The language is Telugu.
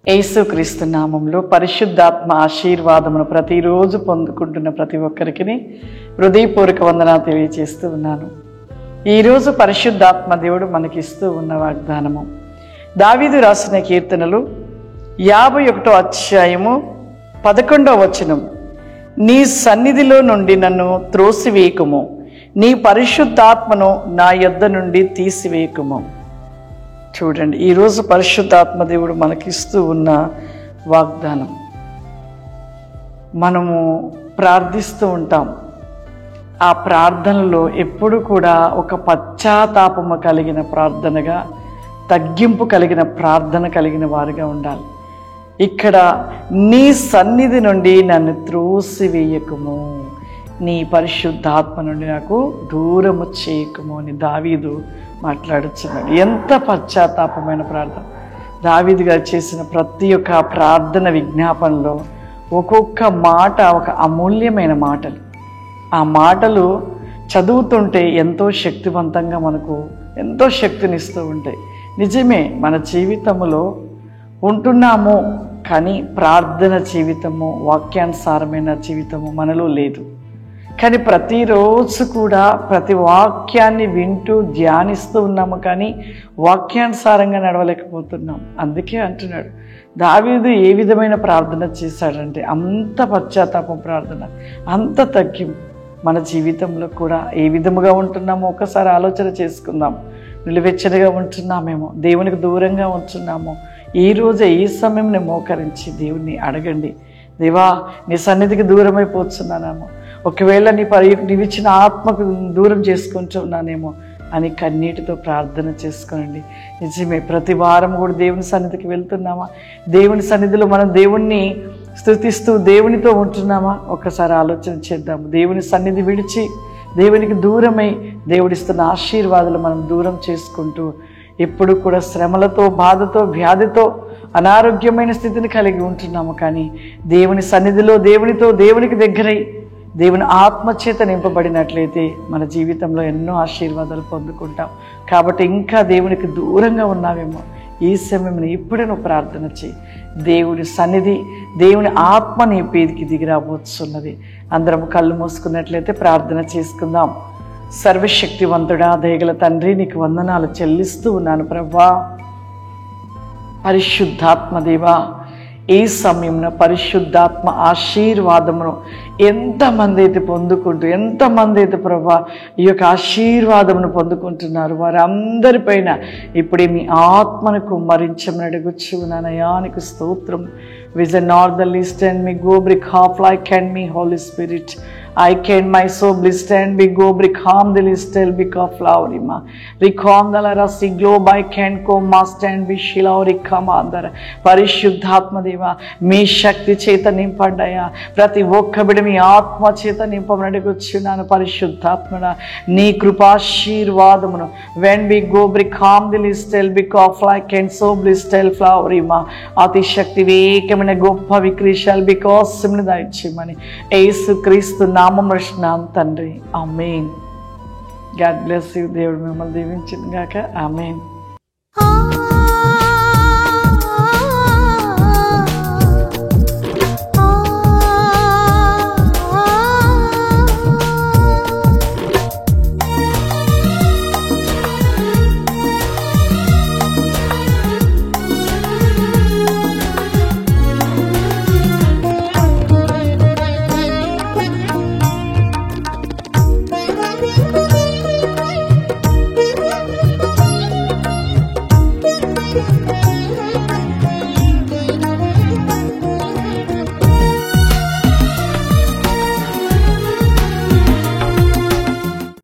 యేసుక్రీస్తు నామములో పరిశుద్ధాత్మ ఆశీర్వాదమును ప్రతిరోజు పొందుకుంటున్న ప్రతి ఒక్కరికి హృదయపూర్వక వందనాలు తెలియజేస్తూ ఉన్నాను. ఈరోజు పరిశుద్ధాత్మ దేవుడు మనకిస్తూ ఉన్న వాగ్దానము దావీదు రాసిన కీర్తనలు 51వ అధ్యాయము 11వ వచనం. నీ సన్నిధిలో నుండి నన్ను త్రోసివేయకుము, నీ పరిశుద్ధాత్మను నా యొద్ద నుండి తీసివేయకుము. చూడండి, ఈరోజు పరిశుద్ధాత్మ దేవుడు మనకిస్తూ ఉన్న వాగ్దానం. మనము ప్రార్థిస్తూ ఉంటాం. ఆ ప్రార్థనలో ఎప్పుడు కూడా ఒక పశ్చాత్తాపము కలిగిన ప్రార్థనగా, తగ్గింపు కలిగిన ప్రార్థన కలిగిన వారుగా ఉండాలి. ఇక్కడ నీ సన్నిధి నుండి నన్ను త్రోసివేయకుము, నీ పరిశుద్ధాత్మ నుండి నాకు దూరము చేయకుము అని దావీదు మాట్లాడుచున్నాడు. ఎంత పశ్చాత్తాపమైన ప్రార్థన! దావీదు గారు చేసిన ప్రతి ఒక్క ప్రార్థన విజ్ఞాపనలో ఒక్కొక్క మాట ఒక అమూల్యమైన మాటలు. ఆ మాటలు చదువుతుంటే ఎంతో శక్తివంతంగా మనకు ఎంతో శక్తినిస్తూ ఉంటాయి. నిజమే, మన జీవితంలో ఉంటున్నాము, కానీ ప్రార్థన జీవితము, వాక్యానుసారమైన జీవితము మనలో లేదు. కానీ ప్రతిరోజు కూడా ప్రతి వాక్యాన్ని వింటూ ధ్యానిస్తూ ఉన్నాము, కానీ వాక్యానుసారంగా నడవలేకపోతున్నాం. అందుకే అంటున్నాడు దావీదు ఏ విధమైన ప్రార్థన చేశాడంటే అంత పశ్చాత్తాపం ప్రార్థన, అంత తగ్గింపు. మన జీవితంలో కూడా ఏ విధముగా ఉంటున్నామో ఒకసారి ఆలోచన చేసుకుందాం. నిలువెచ్చనిగా ఉంటున్నామేమో, దేవునికి దూరంగా ఉంటున్నామో, ఈరోజే ఈ సమయం మోకరించి దేవుణ్ణి అడగండి. దేవా, నీ సన్నిధికి దూరమైపోతున్నానేమో, ఒకవేళ నీవిచ్చిన ఆత్మకు దూరం చేసుకుంటున్నానేమో అని కన్నీటితో ప్రార్థన చేసుకోనండి. నిజమే, ప్రతి వారం కూడా దేవుని సన్నిధికి వెళ్తున్నామా? దేవుని సన్నిధిలో మనం దేవుణ్ణి స్తుతిస్తూ దేవునితో ఉంటున్నామా? ఒక్కసారి ఆలోచన చేద్దాము. దేవుని సన్నిధి విడిచి దేవునికి దూరమై దేవుడిస్తున్న ఆశీర్వాదాలు మనం దూరం చేసుకుంటూ ఎప్పుడు కూడా శ్రమలతో, బాధతో, వ్యాధితో, అనారోగ్యమైన స్థితిని కలిగి ఉంటున్నాము. కానీ దేవుని సన్నిధిలో దేవునితో దేవునికి దగ్గరై దేవుని ఆత్మచేత నింపబడినట్లయితే మన జీవితంలో ఎన్నో ఆశీర్వాదాలు పొందుకుంటాం. కాబట్టి ఇంకా దేవునికి దూరంగా ఉన్నావేమో, ఈ సమయం ఇప్పుడే నువ్వు ప్రార్థన చేయి. దేవుని సన్నిధి, దేవుని ఆత్మ నీ పేరుకి దిగిరాబోతున్నది. అందరం కళ్ళు మూసుకున్నట్లయితే ప్రార్థన చేసుకుందాం. సర్వశక్తివంతుడా, దయగల తండ్రి, నీకు వందనాలు చెల్లిస్తూ ఉన్నాను ప్రభువా. పరిశుద్ధాత్మ దేవా, ఈ సమయంలో పరిశుద్ధాత్మ ఆశీర్వాదమును ఎంతమంది అయితే పొందుకుంటూ, ఎంతమంది అయితే ప్రభా ఈ యొక్క ఆశీర్వాదమును పొందుకుంటున్నారు, వారందరిపైన ఇప్పుడే మీ ఆత్మను కుమ్మరించమని అడుగుచున్నానయ్యా. నీకు స్తోత్రం. Vision not the least and me go brick half like and me Holy Spirit. I can my soul blessed and be go brick harm the least el be of flowerima. Recom the rasi globe I can come must and be shilauri commander. పరిశుద్ధాత్మ దేవా, మీ శక్తి చేత నింపండియా. ప్రతి ఒక్క బిడ్డ మీ ఆత్మ చేత నింపమని అడుగుచున్నాను. పరిశుద్ధాత్మడా, నీ కృపాశీర్వాదమును when we go brick harm the least el be of like and so blessed el flowerima. అతి శక్తి వేగమైన గొప్ప విక్రీషాలు బికాసమును దయచేయమని యేసుక్రీస్తు నామమున అడుగుచున్నాను తండ్రి. ఆమేన్. God bless you. దేవుడు మిమ్మల్ని దీవించును గాక. ఆమేన్.